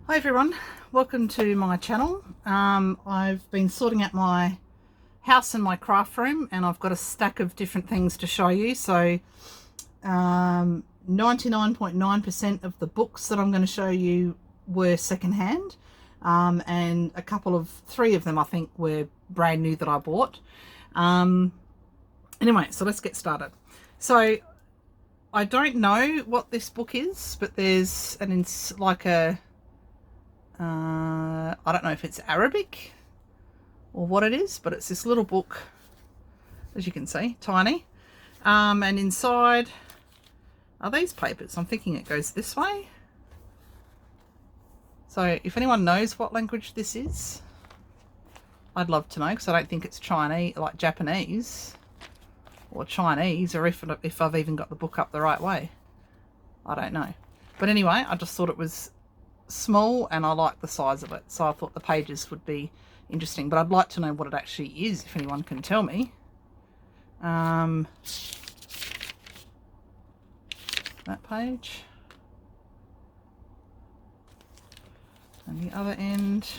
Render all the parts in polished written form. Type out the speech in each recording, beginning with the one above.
Hi everyone, welcome to my channel. I've been sorting out my house and my craft room, and I've got a stack of different things to show you. So 99.9% of the books that I'm going to show you were secondhand, and three of them I think were brand new that I bought. Anyway, so let's get started. So I don't know what this book is, but there's I don't know if it's Arabic or what it is, but it's this little book, as you can see, tiny. And inside are these papers. I'm thinking it goes this way. So if anyone knows what language this is, I'd love to know, because I don't think it's Chinese, like Japanese or Chinese, or if I've even got the book up the right way. I don't know. But anyway, I just thought it was small and I like the size of it, so I thought the pages would be interesting, but I'd like to know what it actually is, if anyone can tell me. That page, and the other end,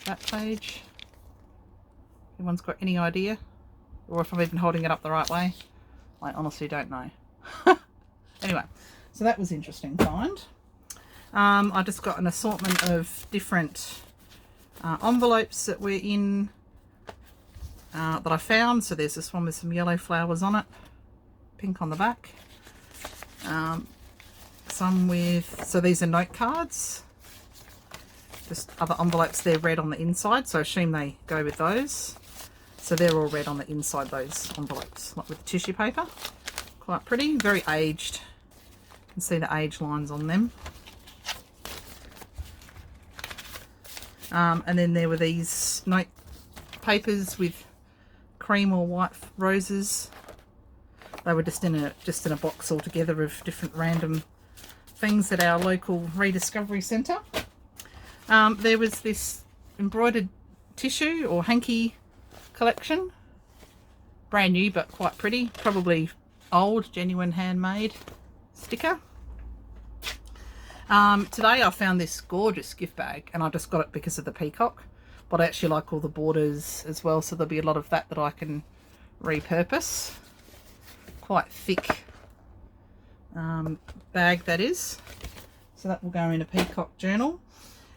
that page. Anyone's got any idea, or if I'm even holding it up the right way? I honestly don't know. Anyway, so that was interesting find. I just got an assortment of different envelopes that were in that I found. So there's this one with some yellow flowers on it, pink on the back. So these are note cards, just other envelopes. They're red on the inside, so I assume they go with those. So they're all red on the inside, those envelopes, like with tissue paper. Quite pretty, very aged. You can see the age lines on them. And then there were these note papers with cream or white roses. They were just in a box altogether of different random things at our local rediscovery centre. There was this embroidered tissue or hanky collection, brand new but quite pretty, probably old, genuine handmade sticker. Today I found this gorgeous gift bag, and I just got it because of the peacock, but I actually like all the borders as well, so there'll be a lot of that I can repurpose. Quite thick bag that is, so that will go in a peacock journal.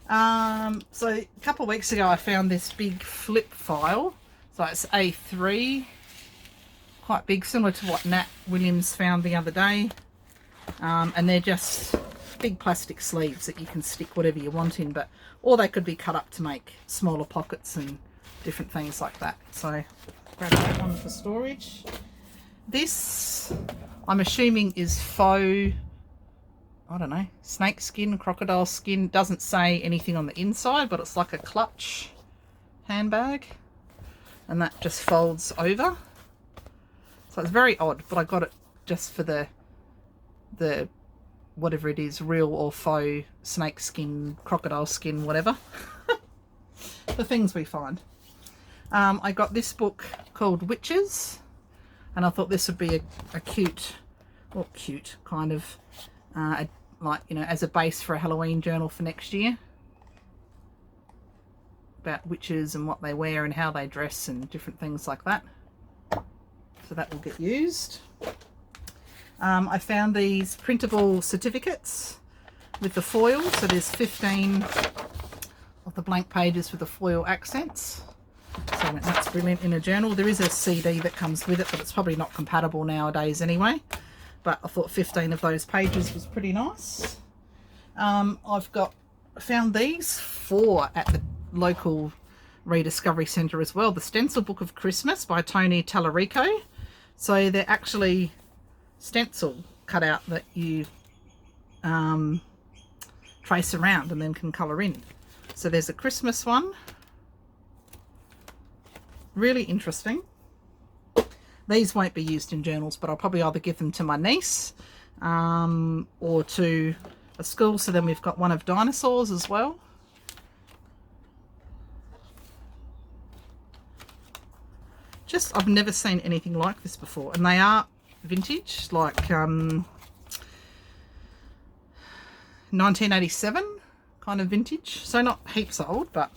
So a couple of weeks ago I found this big flip file, so it's A3, quite big, similar to what Nat Williams found the other day, and they're just big plastic sleeves that you can stick whatever you want in, or they could be cut up to make smaller pockets and different things like that. So grab that one for storage. This, I'm assuming, is faux, I don't know, snake skin, crocodile skin. Doesn't say anything on the inside, but it's like a clutch handbag, and that just folds over. So it's very odd, but I got it just for the whatever it is, real or faux snake skin, crocodile skin, whatever. The things we find. I got this book called Witches, and I thought this would be a cute kind of like, you know, as a base for a Halloween journal for next year, about witches and what they wear and how they dress and different things like that. So that will get used. I found these printable certificates with the foil, so there's 15 of the blank pages with the foil accents, so that's brilliant in a journal. There is a CD that comes with it, but it's probably not compatible nowadays anyway, but I thought 15 of those pages was pretty nice. I've found these 4 at the local rediscovery centre as well. The Stencil Book of Christmas by Tony Tallarico. So they're actually stencil cut out that you trace around and then can colour in. So there's a Christmas one, really interesting. These won't be used in journals, but I'll probably either give them to my niece or to a school. So then we've got one of dinosaurs as well. I've never seen anything like this before, and they are vintage, like 1987 kind of vintage. So not heaps old, but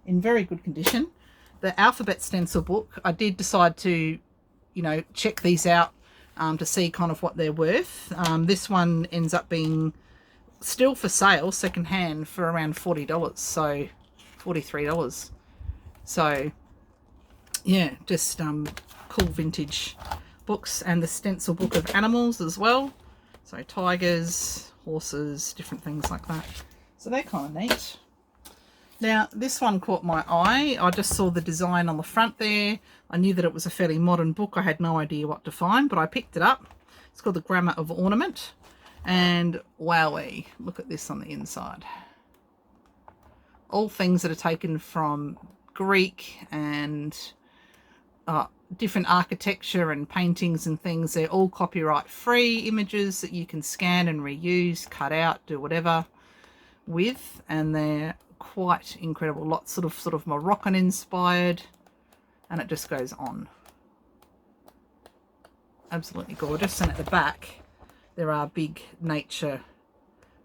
in very good condition. The alphabet stencil book, I did decide to, you know, check these out to see kind of what they're worth. This one ends up being still for sale, secondhand, for around $40. So $43. So yeah, just cool vintage books. And the stencil book of animals as well. So tigers, horses, different things like that. So they're kind of neat. Now, this one caught my eye. I just saw the design on the front there. I knew that it was a fairly modern book. I had no idea what to find, but I picked it up. It's called The Grammar of Ornament. And wowee, look at this on the inside. All things that are taken from Greek and different architecture and paintings and things. They're all copyright free images that you can scan and reuse, cut out, do whatever with, and they're quite incredible. Lots sort of Moroccan inspired, and it just goes on. Absolutely gorgeous. And at the back there are big nature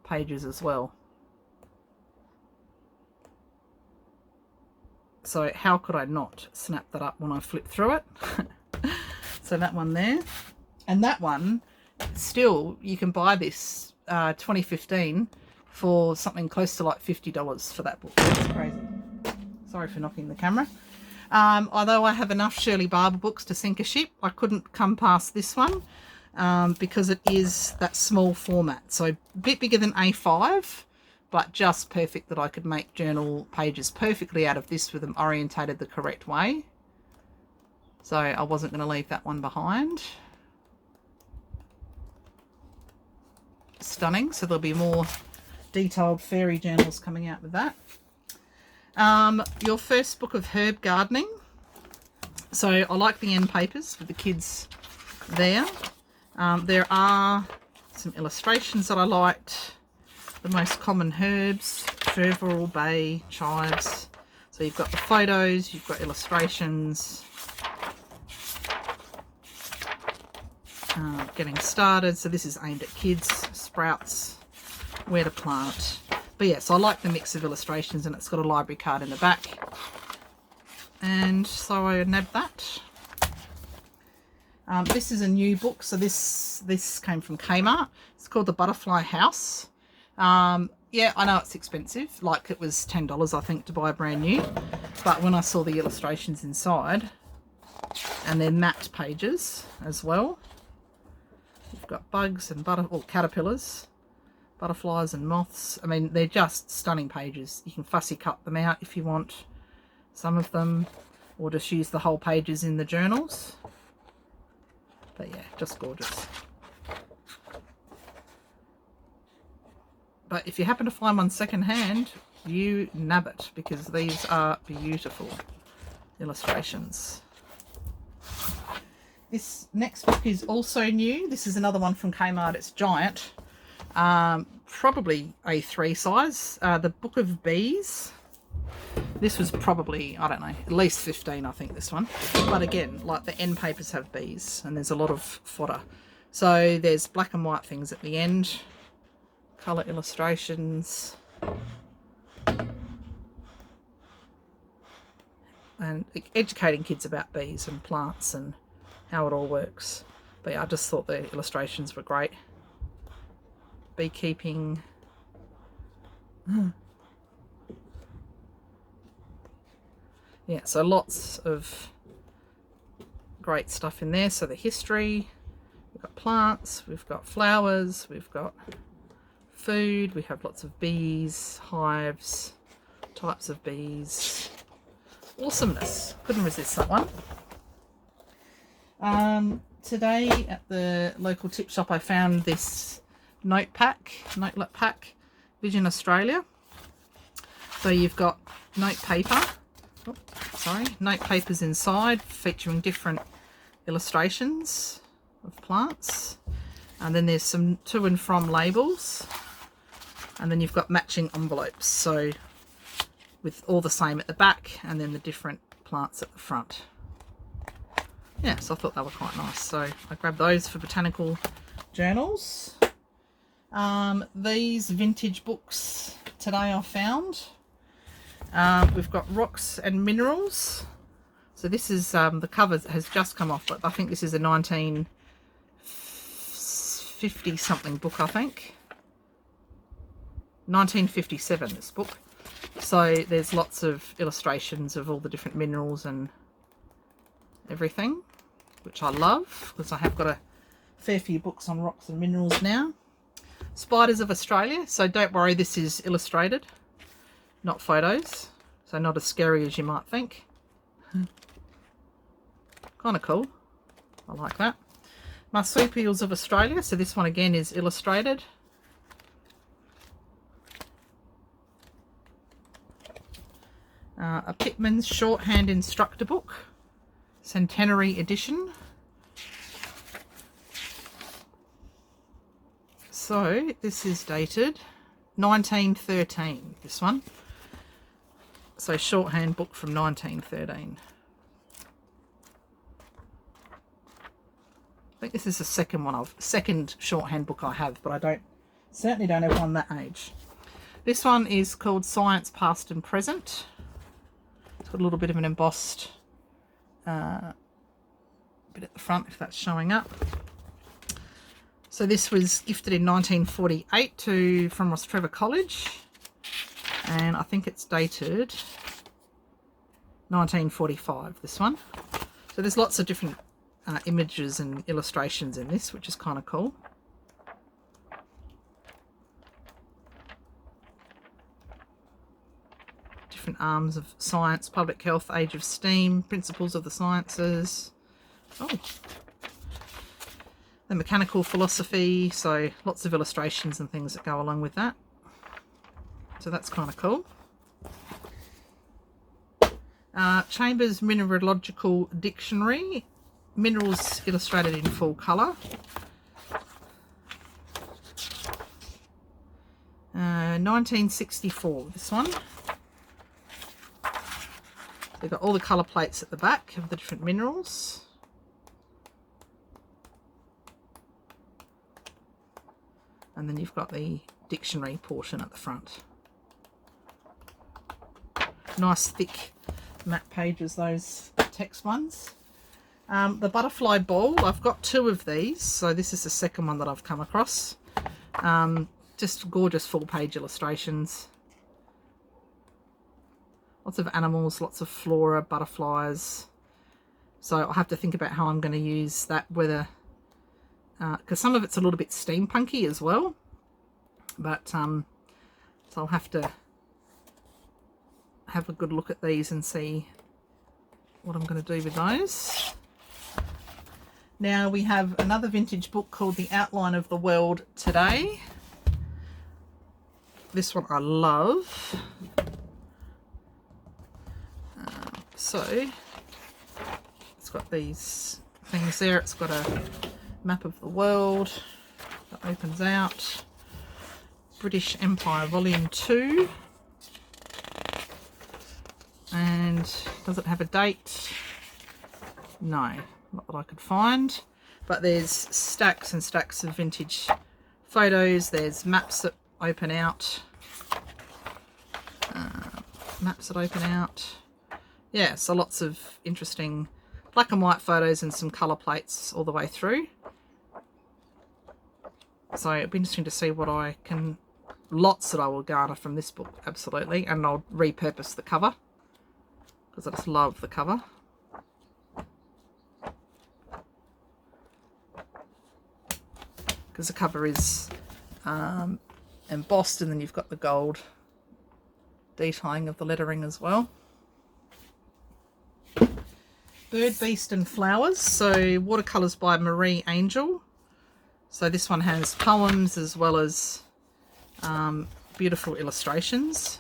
pages as well. So how could I not snap that up when I flip through it? So that one there, and that one still, you can buy this 2015 for something close to like $50 for that book. That's crazy. Sorry for knocking the camera. Although I have enough Shirley Barber books to sink a ship, I couldn't come past this one because it is that small format. So a bit bigger than A5, but just perfect that I could make journal pages perfectly out of this with them orientated the correct way. So I wasn't going to leave that one behind. Stunning. So there'll be more detailed fairy journals coming out with that. Your first book of herb gardening. So I like the end papers with the kids there. There are some illustrations that I liked. The most common herbs: chervil, bay, chives. So you've got the photos, you've got illustrations. Getting started. So this is aimed at kids. Sprouts, where to plant. But yes, I like the mix of illustrations, and it's got a library card in the back. And so I nabbed that. This is a new book. So this came from Kmart. It's called The Butterfly House. Yeah, I know it's expensive. Like, it was $10, I think, to buy brand new. But when I saw the illustrations inside, and they're matte pages as well. You've got bugs and caterpillars, butterflies and moths. I mean, they're just stunning pages. You can fussy cut them out if you want, some of them, or just use the whole pages in the journals. But yeah, just gorgeous. But if you happen to find one secondhand, you nab it, because these are beautiful illustrations. This next book is also new. This is another one from Kmart. It's giant, probably A3 size. The Book of Bees. This was probably, I don't know, at least 15, I think, this one. But again, like, the end papers have bees, and there's a lot of fodder. So there's black and white things at the end, colour illustrations, and educating kids about bees and plants and how it all works. But yeah, I just thought the illustrations were great. Beekeeping. Yeah, so lots of great stuff in there. So the history, we've got plants, we've got flowers, we've got food, we have lots of bees, hives, types of bees. Awesomeness. Couldn't resist that one. Today at the local tip shop I found this notelet pack, Vision Australia. So you've got note paper, note papers inside featuring different illustrations of plants, and then there's some to and from labels, and then you've got matching envelopes, so with all the same at the back and then the different plants at the front. Yeah, so I thought they were quite nice, so I grabbed those for botanical journals. These vintage books today I found. We've got Rocks and Minerals. So this is, the cover has just come off, but I think this is a 1950 something book, I think. 1957, this book. So there's lots of illustrations of all the different minerals and everything, which I love, because I have got a fair few books on rocks and minerals now. Spiders of Australia. So don't worry, this is illustrated, not photos. So not as scary as you might think. Kind of cool. I like that. Marsupials of Australia. So this one again is illustrated. A Pitman's Shorthand Instructor Book, Centenary Edition. So this is dated 1913, this one. So shorthand book from 1913. I think this is the second shorthand book I have, but I certainly don't have one that age. This one is called Science Past and Present. It's got a little bit of an embossed bit at the front, if that's showing up. So this was gifted in 1948 from Rostrevor College, and I think it's dated 1945, this one. So there's lots of different images and illustrations in this, which is kind of cool. Different arms of science: public health, age of steam, principles of the sciences. Oh, the mechanical philosophy. So lots of illustrations and things that go along with that. So that's kind of cool. Chambers Mineralogical Dictionary. Minerals illustrated in full colour. 1964, this one. They've got all the colour plates at the back of the different minerals. And then you've got the dictionary portion at the front. Nice thick matte pages, those text ones. The butterfly ball, I've got two of these, so this is the second one that I've come across. Just gorgeous full page illustrations. Lots of animals, lots of flora, butterflies. So I'll have to think about how I'm going to use that, whether, because some of it's a little bit steampunky as well. But so I'll have to have a good look at these and see what I'm going to do with those. Now we have another vintage book called The Outline of the World Today. This one I love. So it's got these things there. It's got a map of the world that opens out. British Empire Volume 2. And does it have a date? No, not that I could find. But there's stacks and stacks of vintage photos. There's maps that open out. Yeah, so lots of interesting black and white photos and some colour plates all the way through. So it'll be interesting to see what I can, lots that I will garner from this book, absolutely. And I'll repurpose the cover, because I just love the cover. Because the cover is embossed, and then you've got the gold detailing of the lettering as well. Bird, Beast and Flowers. So watercolours by Marie Angel. So this one has poems as well as beautiful illustrations.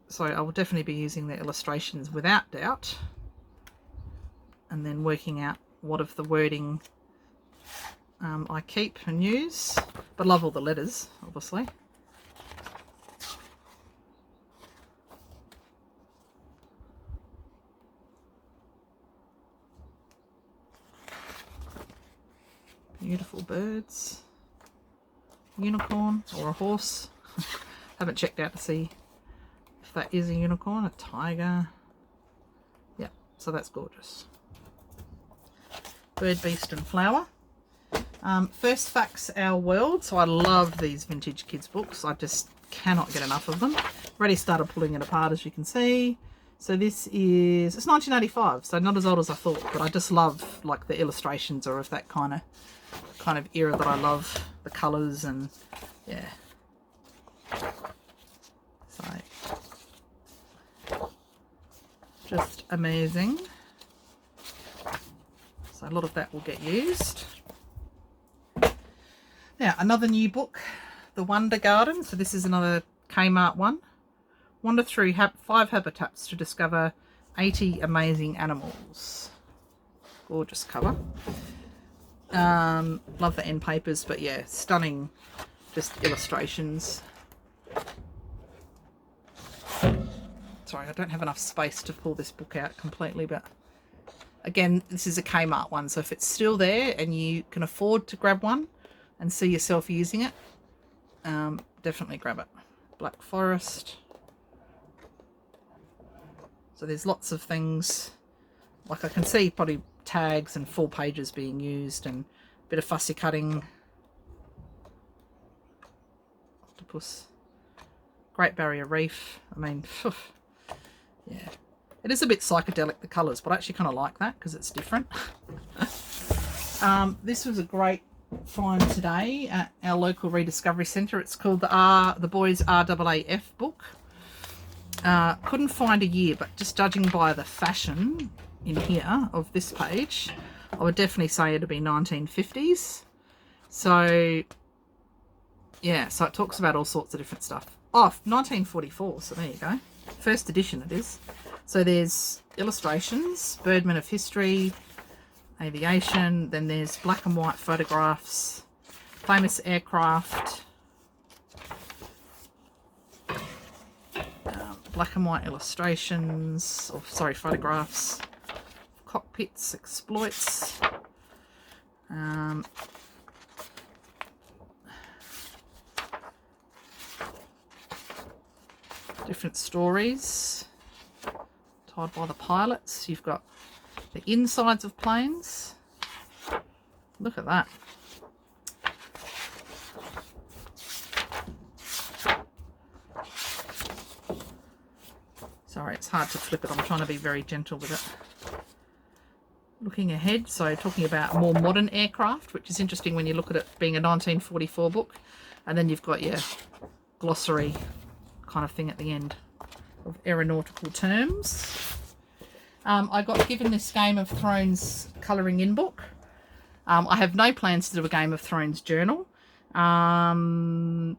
So I will definitely be using the illustrations without doubt, and then working out what of the wording I keep and use. But love all the letters, obviously. Beautiful birds. Unicorn or a horse. Haven't checked out to see if that is a unicorn. A tiger. Yeah, so that's gorgeous. Bird, beast and flower. First Facts Our World. So I love these vintage kids books. I just cannot get enough of them. Already started pulling it apart, as you can see. So this is, it's 1985, so not as old as I thought, but I just love like the illustrations are of that kind of era that I love, the colours and yeah. So just amazing. So a lot of that will get used. Now another new book, The Wonder Garden. So this is another Kmart one. Wander through 5 habitats to discover 80 amazing animals. Gorgeous cover. Love the end papers, but yeah, stunning just illustrations. Sorry, I don't have enough space to pull this book out completely, but again, this is a Kmart one, so if it's still there and you can afford to grab one and see yourself using it, definitely grab it. Black Forest. So there's lots of things, like I can see probably tags and full pages being used and a bit of fussy cutting. Octopus. Great Barrier Reef. I mean, yeah. It is a bit psychedelic, the colours, but I actually kind of like that because it's different. This was a great find today at our local rediscovery centre. It's called the Boys RAAF book. Couldn't find a year, but just judging by the fashion in here of this page, I would definitely say it'd be 1950s. So yeah, so it talks about all sorts of different stuff. Oh, 1944, so there you go. First edition it is. So there's illustrations, Birdmen of History, aviation, then there's black and white photographs, famous aircraft, black and white illustrations, or sorry, photographs, cockpits, exploits, different stories told by the pilots. You've got the insides of planes. Look at that. Sorry, it's hard to flip it. I'm trying to be very gentle with it. Looking ahead, so talking about more modern aircraft, which is interesting when you look at it being a 1944 book. And then you've got your glossary kind of thing at the end of aeronautical terms. I got given this Game of Thrones colouring in book. I have no plans to do a Game of Thrones journal. So I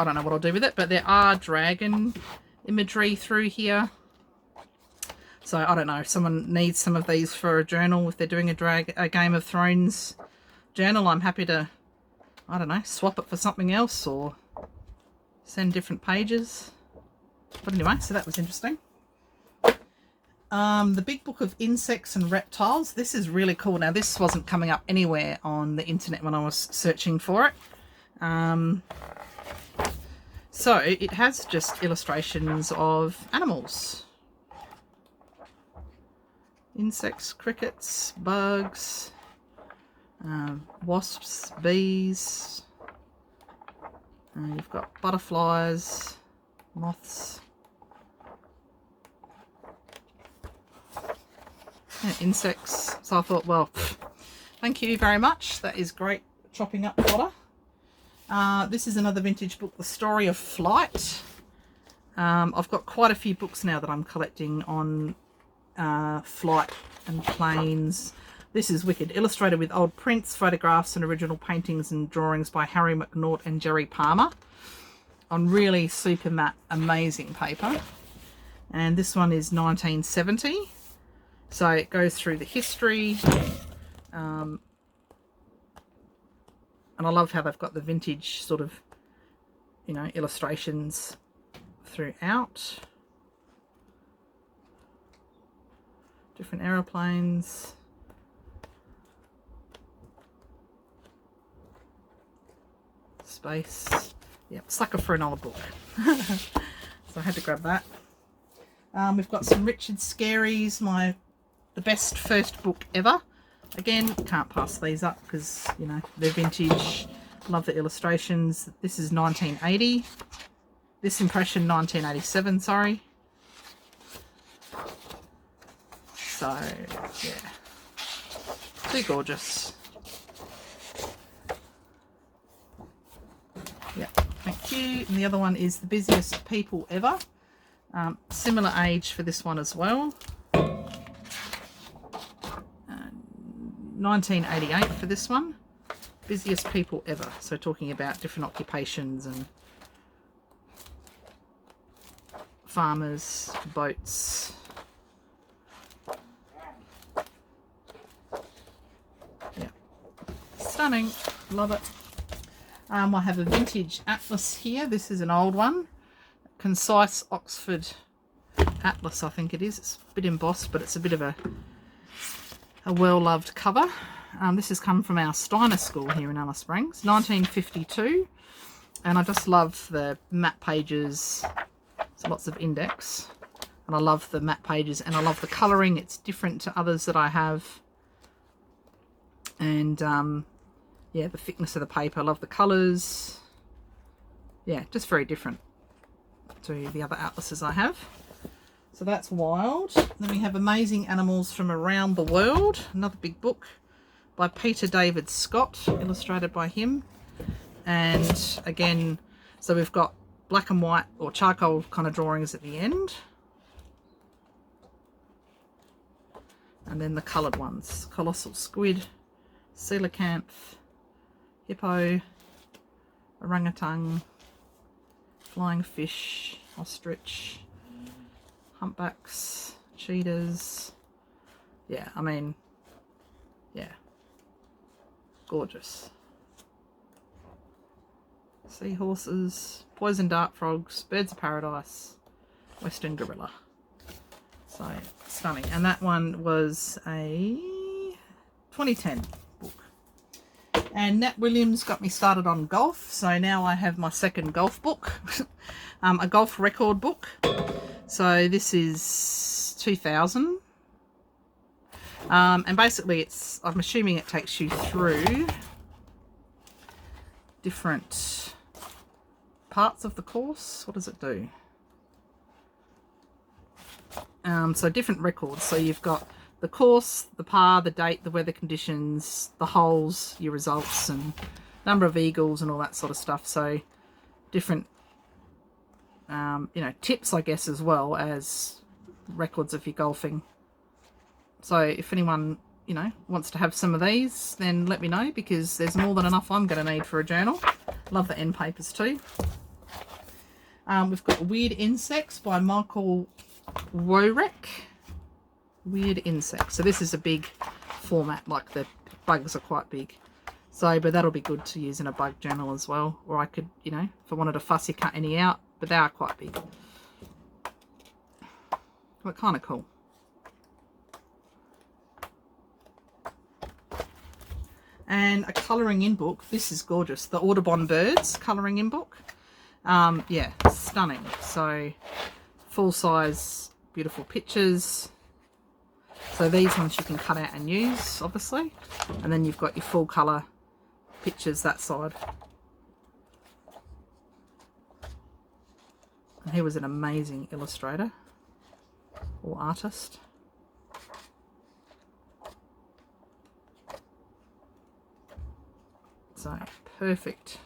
don't know what I'll do with it, but there are dragon imagery through here. So I don't know if someone needs some of these for a journal, if they're doing a Game of Thrones journal, I'm happy to, I don't know, swap it for something else or send different pages. But anyway, so that was interesting. The Big Book of Insects and Reptiles. This is really cool. Now this wasn't coming up anywhere on the internet when I was searching for it. So it has just illustrations of animals. Insects, crickets, bugs, wasps, bees. You've got butterflies, moths. Yeah, insects. So I thought, well, thank you very much. That is great chopping up fodder. This is another vintage book, The Story of Flight. I've got quite a few books now that I'm collecting on flight and planes. This is wicked. Illustrated with old prints, photographs and original paintings and drawings by Harry McNaught and Jerry Palmer on really super matte, amazing paper. And this one is 1970. So it goes through the history. And I love how they've got the vintage sort of, you know, illustrations throughout. Different aeroplanes. space. Yeah, sucker for another book. So I had to grab that. We've got some Richard Scarry's, the best first book ever. Again, can't pass these up because, you know, they're vintage. Love the illustrations. This is 1980. This impression 1987, sorry. So, yeah. Too gorgeous. Yep, thank you. And the other one is The Busiest People Ever. Similar age for this one as well. 1988 for this one. Busiest People Ever. So talking about different occupations and farmers, boats. Yeah, stunning. Love it. I have a vintage atlas here. This is an old one. Concise Oxford Atlas, I think it is. It's a bit embossed, but it's a bit of a well-loved cover. This has come from our Steiner School here in Alice Springs, 1952. And I just love the matte pages. There's lots of index. And I love the matte pages, and I love the colouring. It's different to others that I have. And, yeah, the thickness of the paper. I love the colours. Yeah, just very different to the other atlases I have. So that's wild. Then we have Amazing Animals from Around the World, another big book by Peter David Scott, illustrated by him. And again, so we've got black and white or charcoal kind of drawings at the end. And then the coloured ones, colossal squid, coelacanth, hippo, orangutan, flying fish, ostrich, humpbacks, cheetahs. Yeah, I mean, yeah, gorgeous. Seahorses, poison dart frogs, birds of paradise, western gorilla. So stunning. And that one was a 2010 book. And Nat Williams got me started on golf, so now I have my second golf book. A golf record book. So this is 2000. And basically I'm assuming it takes you through different parts of the course. What does it do? So different records. So you've got the course, the par, the date, the weather conditions, the holes, your results, and number of eagles and all that sort of stuff. So different, you know, tips, I guess, as well as records of your golfing. So if anyone, you know, wants to have some of these, then let me know, because there's more than enough I'm going to need for a journal. Love the end papers too. We've got Weird Insects by Michael Worek. Weird Insects. So this is a big format, like the bugs are quite big. So, but that'll be good to use in a bug journal as well. Or I could, you know, if I wanted to fussy cut any out, but they are quite big. But kind of cool. And a colouring in book. This is gorgeous. The Audubon Birds colouring in book. Yeah, stunning. So full size, beautiful pictures. So these ones you can cut out and use, obviously. And then you've got your full colour pictures that side. And he was an amazing illustrator or artist. So perfect.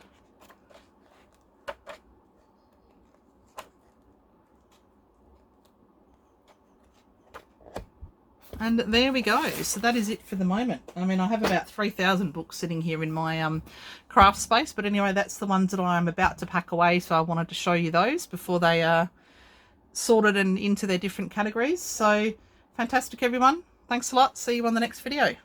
And there we go. So that is it for the moment. I mean, I have about 3,000 books sitting here in my craft space. But anyway, that's the ones that I'm about to pack away. So I wanted to show you those before they are sorted and into their different categories. So fantastic, everyone. Thanks a lot. See you on the next video.